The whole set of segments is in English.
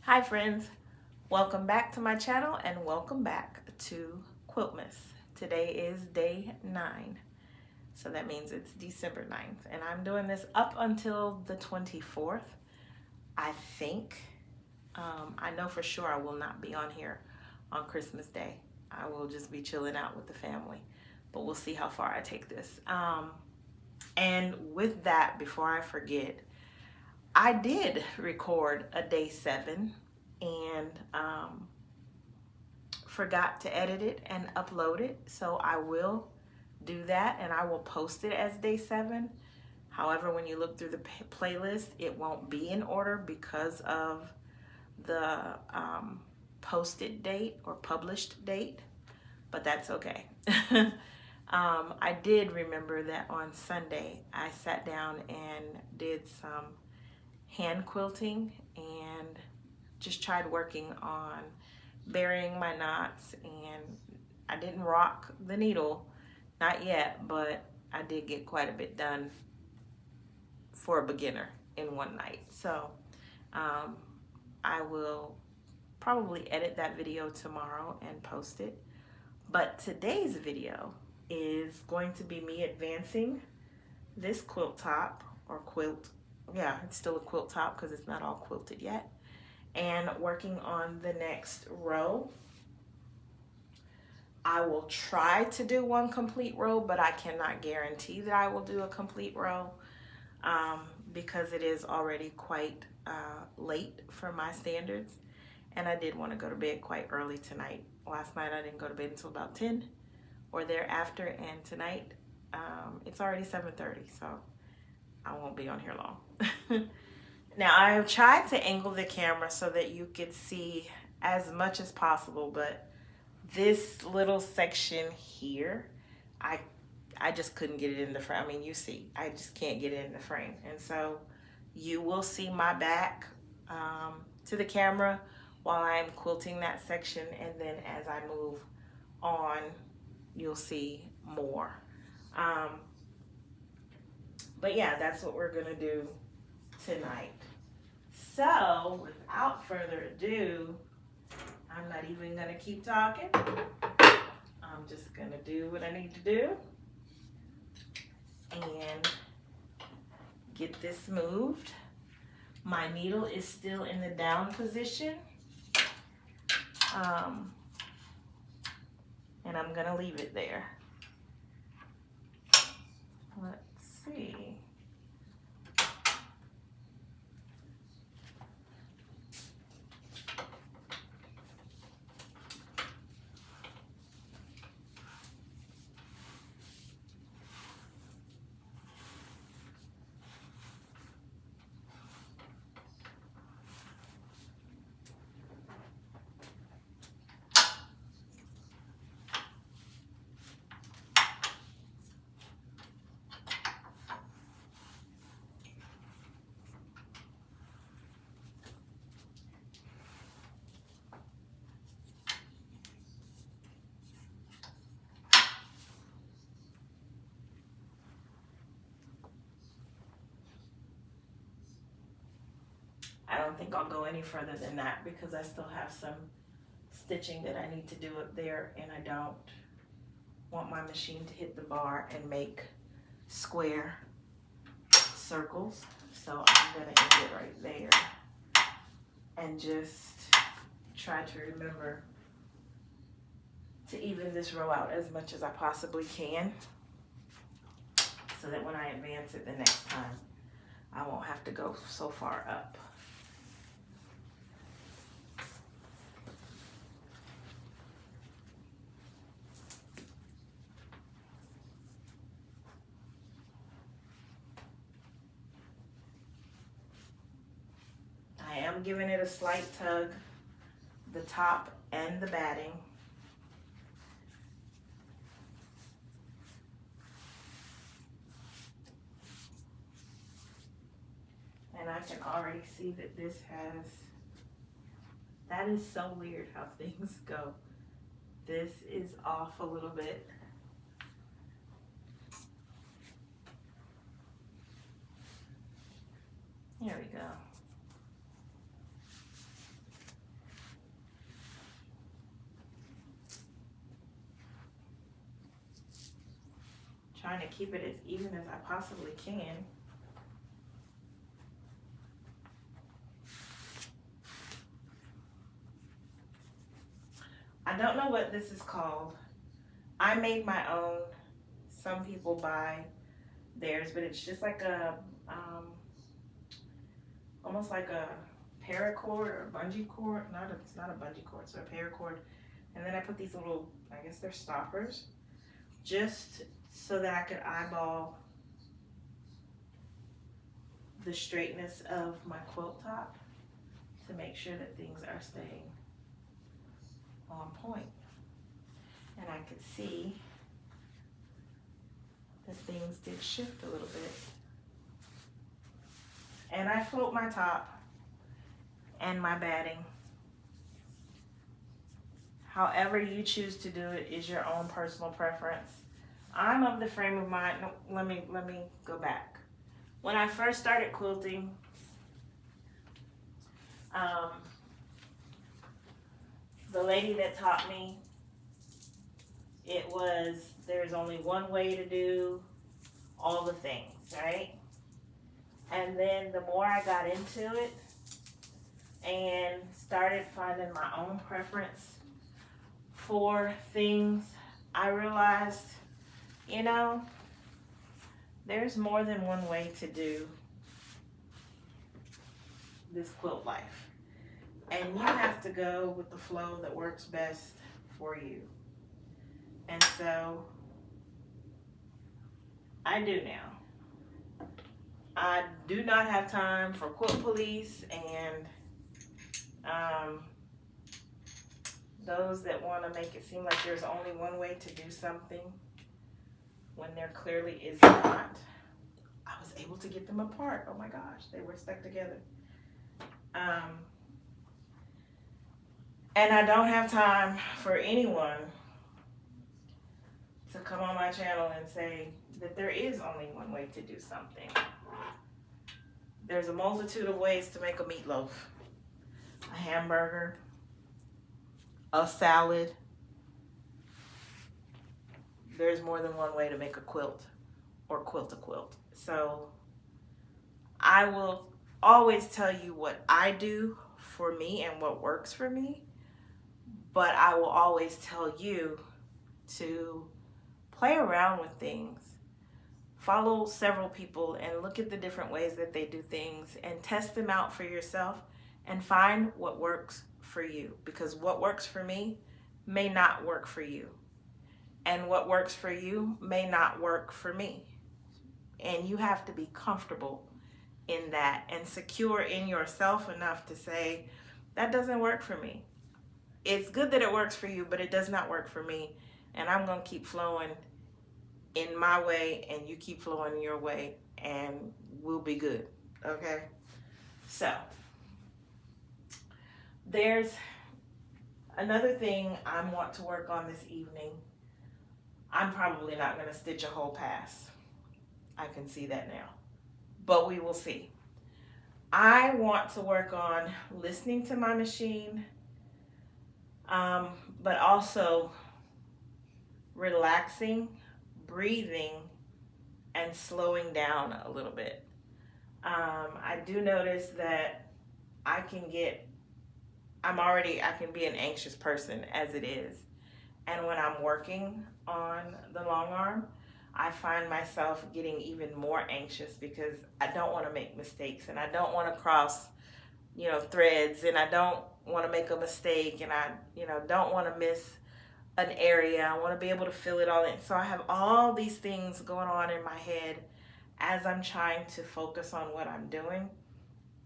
Hi friends, welcome back to my channel and welcome back to Quiltmas. Today is day 9, so that means it's December 9th, and I'm doing this up until the 24th, I think. I know for sure I will not be on here on Christmas Day. I will just be chilling out with the family, but we'll see how far I take this. And with that, before I forget, I did record a day 7 and forgot to edit it and upload it. So I will do that and I will post it as day 7. However, when you look through the playlist, it won't be in order because of the posted date or published date, but that's okay. I did remember that on Sunday I sat down and did some hand quilting and just tried working on burying my knots, and I didn't rock the needle, not yet, but I did get quite a bit done for a beginner in one night. So I will probably edit that video tomorrow and post it. But today's video is going to be me advancing this quilt top or quilt. Yeah, it's still a quilt top because it's not all quilted yet. And working on the next row. I will try to do one complete row, but I cannot guarantee that I will do a complete row because it is already quite late for my standards. And I did want to go to bed quite early tonight. Last night I didn't go to bed until about 10 or thereafter, and tonight it's already 7:30, so I won't be on here long. Now I have tried to angle the camera so that you could see as much as possible, but this little section here, I just couldn't get it in the frame. I mean, you see, I just can't get it in the frame. And so you will see my back to the camera while I'm quilting that section, and then as I move on, you'll see more. But yeah, that's what we're gonna do tonight. So without further ado, I'm not even gonna keep talking. I'm just gonna do what I need to do and get this moved. My needle is still in the down position. And I'm gonna leave it there. Let's see. I don't think I'll go any further than that because I still have some stitching that I need to do up there, and I don't want my machine to hit the bar and make square circles. So I'm gonna end it right there and just try to remember to even this row out as much as I possibly can so that when I advance it the next time, I won't have to go so far up. I am giving it a slight tug, the top and the batting. And I can already see that this has, that is so weird how things go. This is off a little bit. There we go. trying to keep it as even as I possibly can. I don't know what this is called. I made my own. Some people buy theirs, but it's just like a, almost like a paracord or bungee cord. It's not a bungee cord, so a paracord. And then I put these little, I guess they're stoppers, just so that I could eyeball the straightness of my quilt top to make sure that things are staying on point. And I could see that things did shift a little bit. And I float my top and my batting. However you choose to do it is your own personal preference. I'm of the frame of mind, no, let me go back. When I first started quilting, the lady that taught me, it was, there's only one way to do all the things, right? And then the more I got into it and started finding my own preference for things, I realized, you know, there's more than one way to do this quilt life. And you have to go with the flow that works best for you. And so I do now. I do not have time for quilt police and those that want to make it seem like there's only one way to do something when there clearly is not. I was able to get them apart. Oh my gosh, they were stuck together. And I don't have time for anyone to come on my channel and say that there is only one way to do something. There's a multitude of ways to make a meatloaf, a hamburger, a salad. There's more than one way to make a quilt or quilt a quilt. So I will always tell you what I do for me and what works for me, but I will always tell you to play around with things. Follow several people and look at the different ways that they do things and test them out for yourself and find what works for you, because what works for me may not work for you, and what works for you may not work for me. And you have to be comfortable in that and secure in yourself enough to say, that doesn't work for me. It's good that it works for you, but it does not work for me. And I'm going to keep flowing in my way, and you keep flowing your way, and we'll be good. Okay? So, there's another thing I want to work on this evening. I'm probably not going to stitch a whole pass. I can see that now. But we will see. I want to work on listening to my machine, but also relaxing, breathing, and slowing down a little bit. I do notice that I can be an anxious person as it is. And when I'm working on the long arm, I find myself getting even more anxious because I don't want to make mistakes, and I don't want to cross, threads, and I don't want to make a mistake, and I, don't want to miss an area. I want to be able to fill it all in. So I have all these things going on in my head as I'm trying to focus on what I'm doing,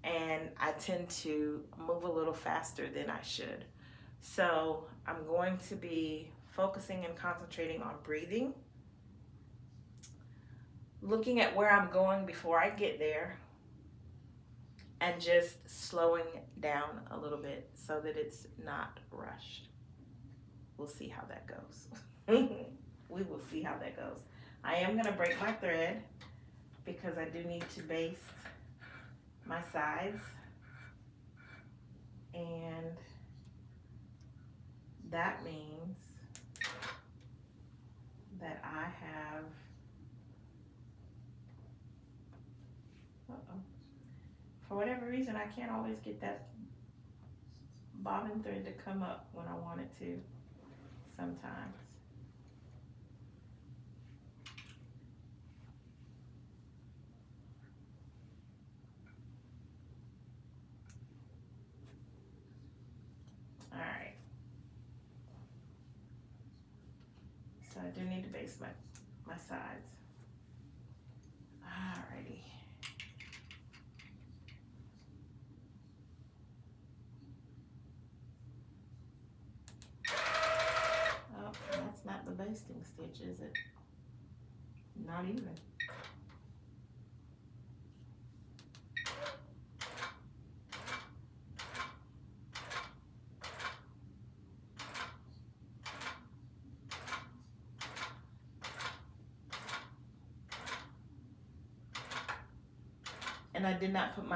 and I tend to move a little faster than I should. So I'm going to be focusing and concentrating on breathing, looking at where I'm going before I get there, and just slowing down a little bit so that it's not rushed. We'll see how that goes. We will see how that goes. I am going to break my thread because I do need to baste my sides, and that means that I have whatever reason, I can't always get that bobbin thread to come up when I want it to sometimes. All right. So I do need to baste my sides. Alrighty. Oh, that's not the basting stitch, is it? Not even. And I did not put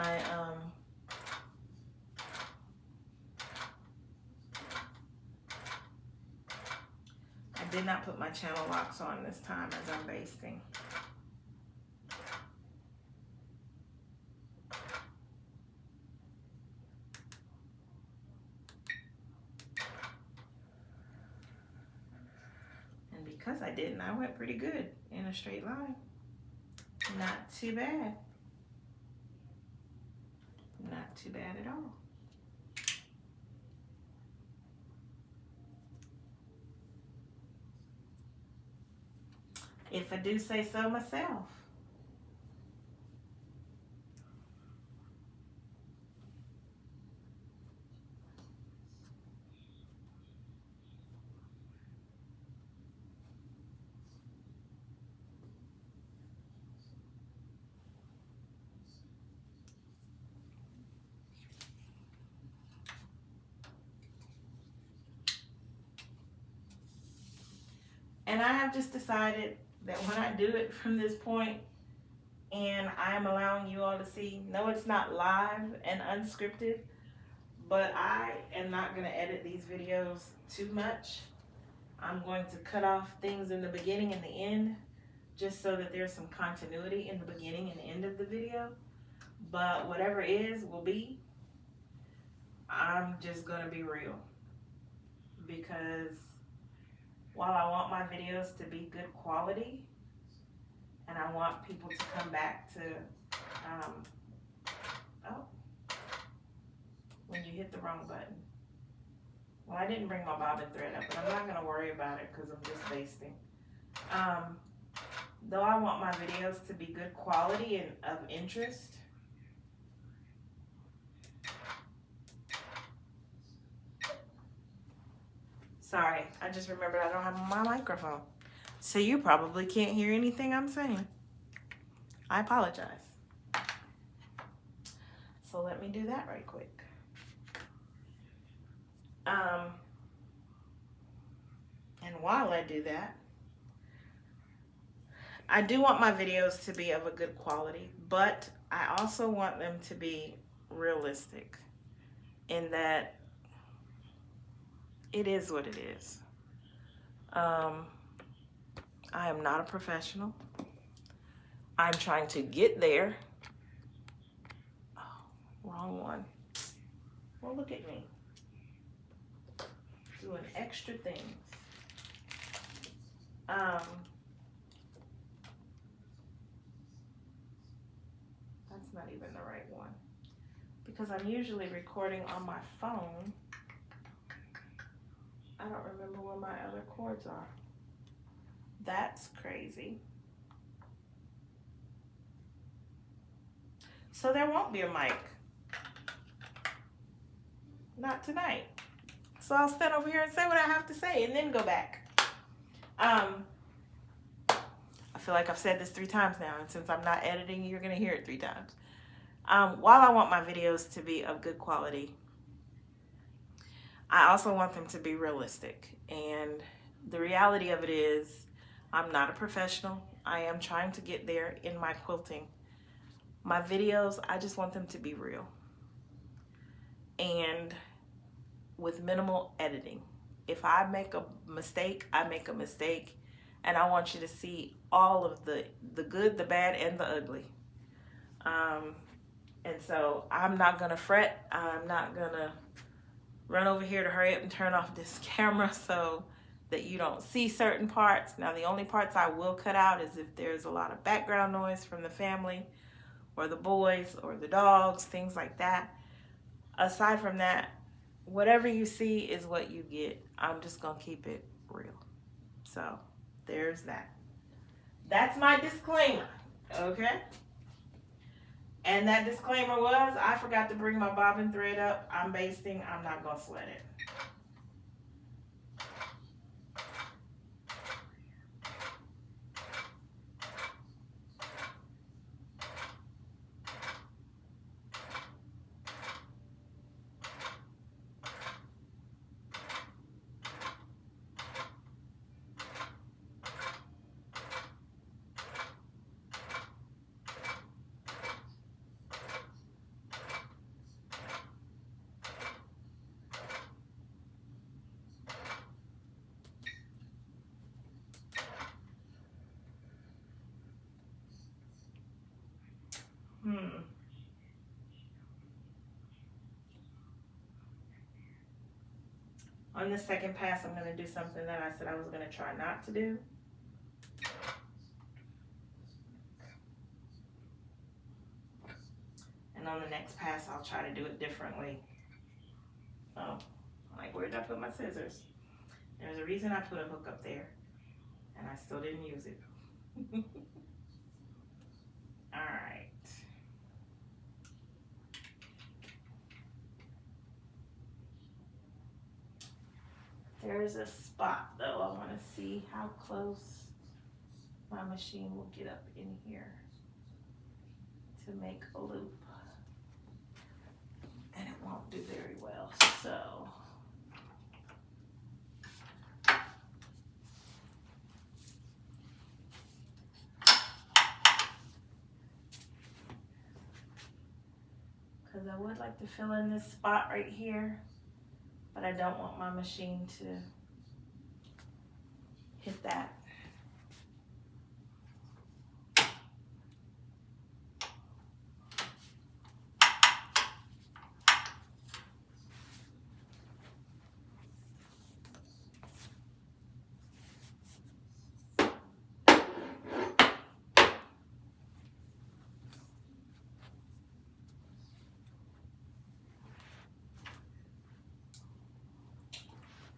my channel locks on this time as I'm basting. And because I didn't, I went pretty good in a straight line. Not too bad. Not too bad at all. If I do say so myself. And I have just decided that when I do it from this point, and I am allowing you all to see, no, it's not live and unscripted, but I am not going to edit these videos too much. I'm going to cut off things in the beginning and the end, just so that there's some continuity in the beginning and end of the video. But whatever is, will be. I'm just going to be real. Because while I want my videos to be good quality, and I want people to come back to, when you hit the wrong button. Well, I didn't bring my bobbin thread up, but I'm not going to worry about it because I'm just basting. Though I want my videos to be good quality and of interest, sorry, I just remembered I don't have my microphone. So you probably can't hear anything I'm saying. I apologize. So let me do that right quick. And while I do that, I do want my videos to be of a good quality, but I also want them to be realistic in that it is what it is. I am not a professional. I'm trying to get there. Oh, wrong one. Well, look at me. Doing extra things. That's not even the right one. Because I'm usually recording on my phone. I don't remember where my other cords are. That's crazy. So there won't be a mic. Not tonight. So I'll stand over here and say what I have to say and then go back. I feel like I've said this 3 times now, and since I'm not editing, you're gonna hear it 3 times. While I want my videos to be of good quality, I also want them to be realistic. And the reality of it is, I'm not a professional. I am trying to get there in my quilting. My videos, I just want them to be real. And with minimal editing. If I make a mistake, I make a mistake. And I want you to see all of the good, the bad, and the ugly. And so I'm not gonna fret. I'm not gonna run over here to hurry up and turn off this camera so that you don't see certain parts. Now, the only parts I will cut out is if there's a lot of background noise from the family or the boys or the dogs, things like that. Aside from that, whatever you see is what you get. I'm just gonna keep it real. So there's that. That's my disclaimer, okay? And that disclaimer was, I forgot to bring my bobbin thread up. I'm basting, I'm not gonna sweat it. On the second pass, I'm going to do something that I said I was going to try not to do. And on the next pass, I'll try to do it differently. Oh, like, where did I put my scissors? There's a reason I put a hook up there, and I still didn't use it. All right. There's a spot, though. I want to see how close my machine will get up in here to make a loop. And it won't do very well, so. Because I would like to fill in this spot right here, but I don't want my machine to hit that.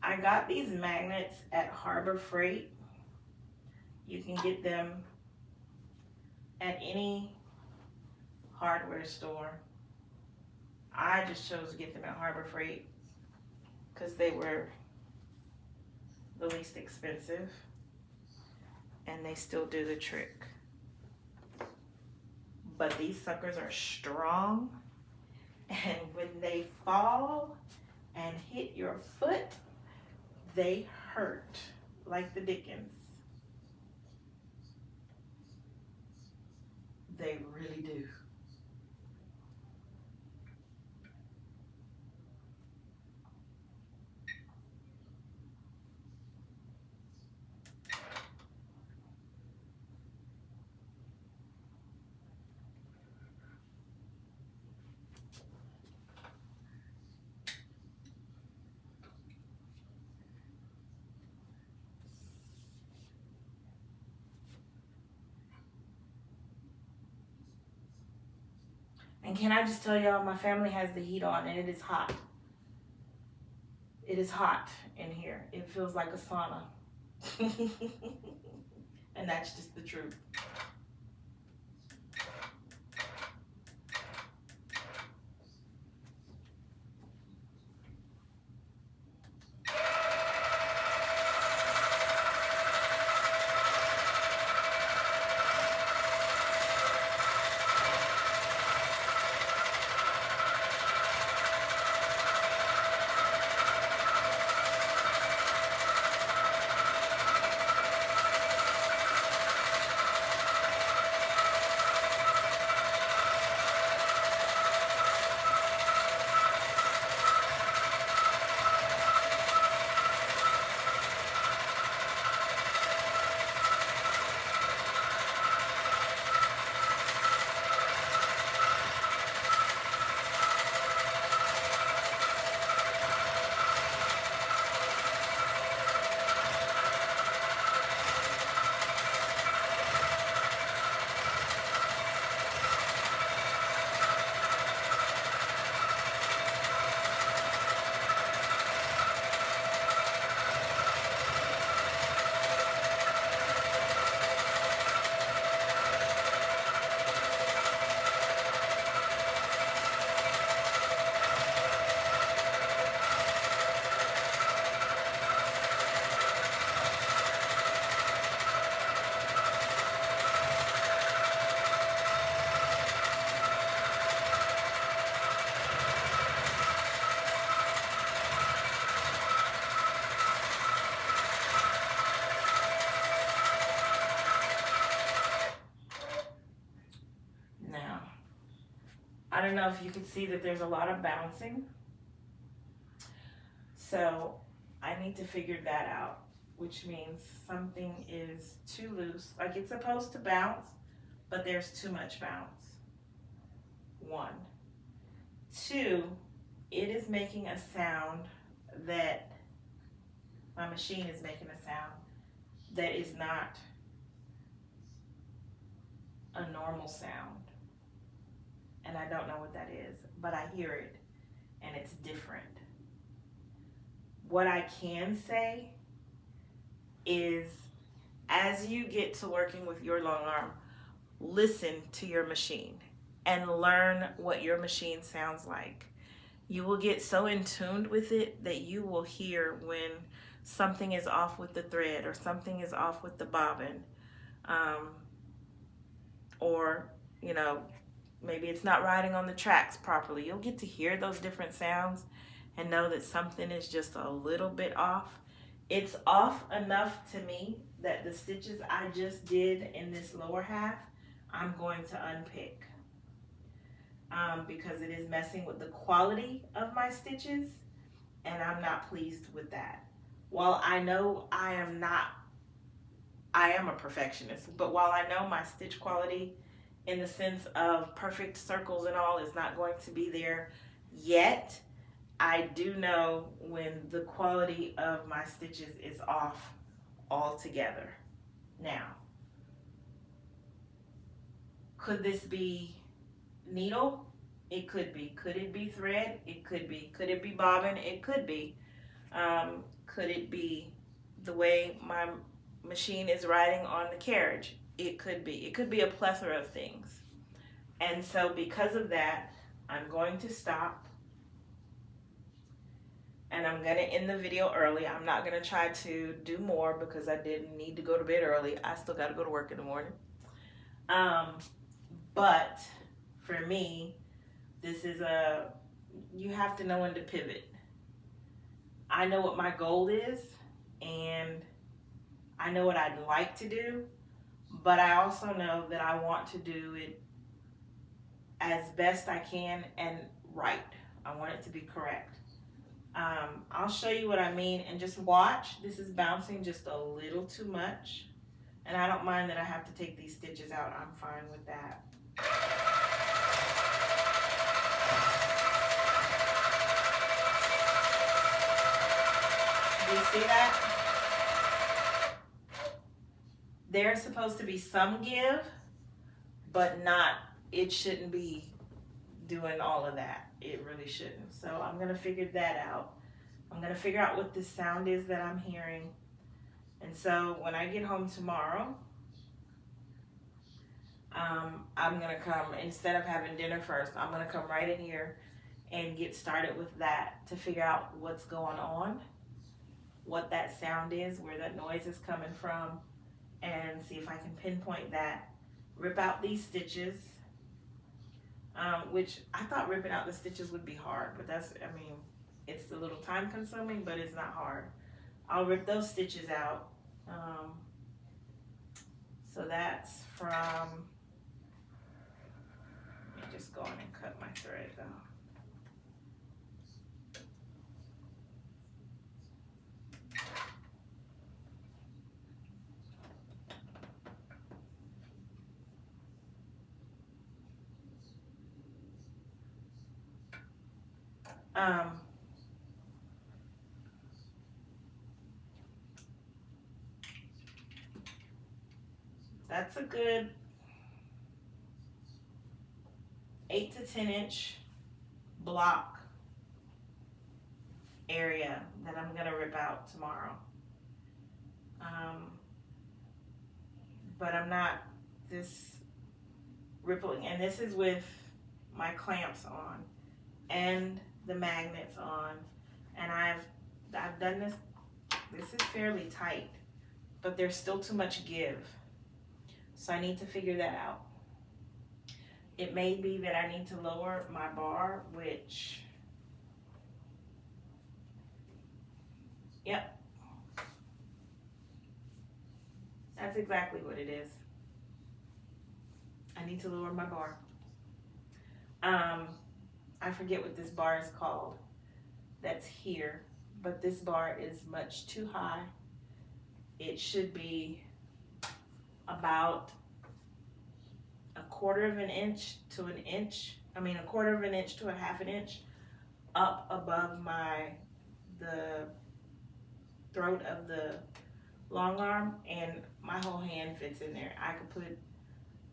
I got these magnets at Harbor Freight. You can get them at any hardware store. I just chose to get them at Harbor Freight because they were the least expensive and they still do the trick. But these suckers are strong, and when they fall and hit your foot, they hurt like the dickens. They really do. And can I just tell y'all, my family has the heat on and it is hot. It is hot in here. It feels like a sauna. And that's just the truth. don't know if you can see that there's a lot of bouncing. So I need to figure that out, which means something is too loose. Like it's supposed to bounce, but there's too much bounce. 1. 2, it is making a sound that my machine is making a sound that is not a normal sound. And I don't know what that is, but I hear it and it's different. What I can say is, as you get to working with your long arm, listen to your machine and learn what your machine sounds like. You will get so in tune with it that you will hear when something is off with the thread or something is off with the bobbin, or you know, maybe it's not riding on the tracks properly. You'll get to hear those different sounds and know that something is just a little bit off. It's off enough to me that the stitches I just did in this lower half, I'm going to unpick, because it is messing with the quality of my stitches and I'm not pleased with that. While I know I am a perfectionist, but while I know my stitch quality in the sense of perfect circles and all is not going to be there yet, I do know when the quality of my stitches is off altogether. Now, could this be needle? It could be. Could it be thread? It could be. Could it be bobbin? It could be. Could it be the way my machine is riding on the carriage? It could be. It could be a plethora of things. And so because of that, I'm going to stop and I'm going to end the video early. I'm not going to try to do more because I didn't need to go to bed early. I still got to go to work in the morning. But for me, this is you have to know when to pivot. I know what my goal is and I know what I'd like to do, but I also know that I want to do it as best I can and right. I want it to be correct. I'll show you what I mean and just watch. This is bouncing just a little too much. And I don't mind that I have to take these stitches out. I'm fine with that. Do you see that? There's supposed to be some give, but it shouldn't be doing all of that. It really shouldn't. So I'm going to figure that out. I'm going to figure out what this sound is that I'm hearing. And so when I get home tomorrow, I'm going to come, instead of having dinner first, I'm going to come right in here and get started with that to figure out what's going on, what that sound is, where that noise is coming from, and see if I can pinpoint that. Rip out these stitches, which I thought ripping out the stitches would be hard, but it's a little time consuming, but it's not hard. I'll rip those stitches out. So that's from, let me just go on and cut my thread though. That's a good 8 to 10 inch block area that I'm gonna rip out tomorrow. But I'm not this rippling, and this is with my clamps on and the magnets on, and I've done this. This is fairly tight, but there's still too much give. So I need to figure that out. It may be that I need to lower my bar, which, yep, that's exactly what it is. I need to lower my bar. I forget what this bar is called that's here, but this bar is much too high. It should be about a quarter of an inch to an inch, a quarter of an inch to a half an inch up above the throat of the long arm, and my whole hand fits in there. I could put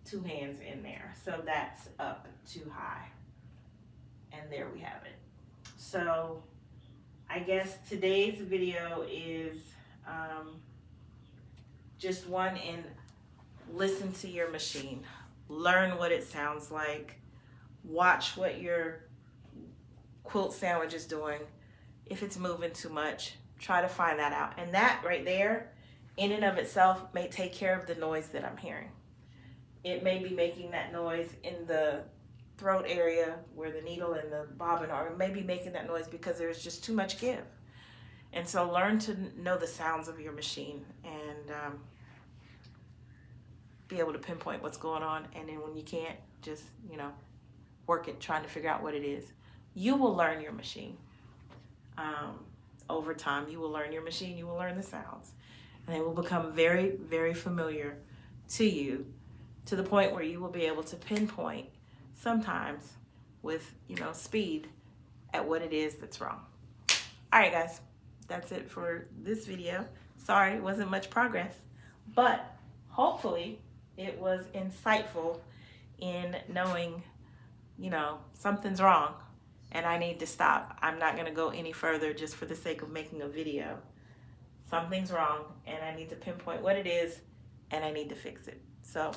2 hands in there, so that's up too high. And there we have it. So I guess today's video is just one in listen to your machine, learn what it sounds like, watch what your quilt sandwich is doing. If it's moving too much, try to find that out. And that right there, in and of itself, may take care of the noise that I'm hearing. It may be making that noise in the throat area where the needle and the bobbin are. It may be making that noise because there's just too much give. And so learn to know the sounds of your machine and be able to pinpoint what's going on. And then when you can't, just, work it, trying to figure out what it is. You will learn your machine. Over time, you will learn your machine, you will learn the sounds. And they will become very, very familiar to you, to the point where you will be able to pinpoint sometimes with, speed at what it is that's wrong. All right, guys, that's it for this video. Sorry, it wasn't much progress, but hopefully it was insightful in knowing, something's wrong and I need to stop. I'm not gonna go any further just for the sake of making a video. Something's wrong and I need to pinpoint what it is and I need to fix it. So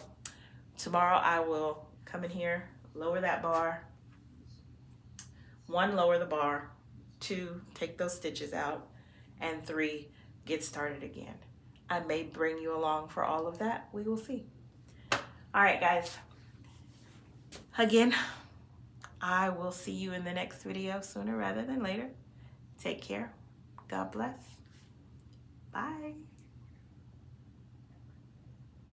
tomorrow I will come in here, lower that bar. 1, lower the bar. 2, take those stitches out. And 3, get started again. I may bring you along for all of that. We will see. All right, guys. Again, I will see you in the next video sooner rather than later. Take care. God bless. Bye.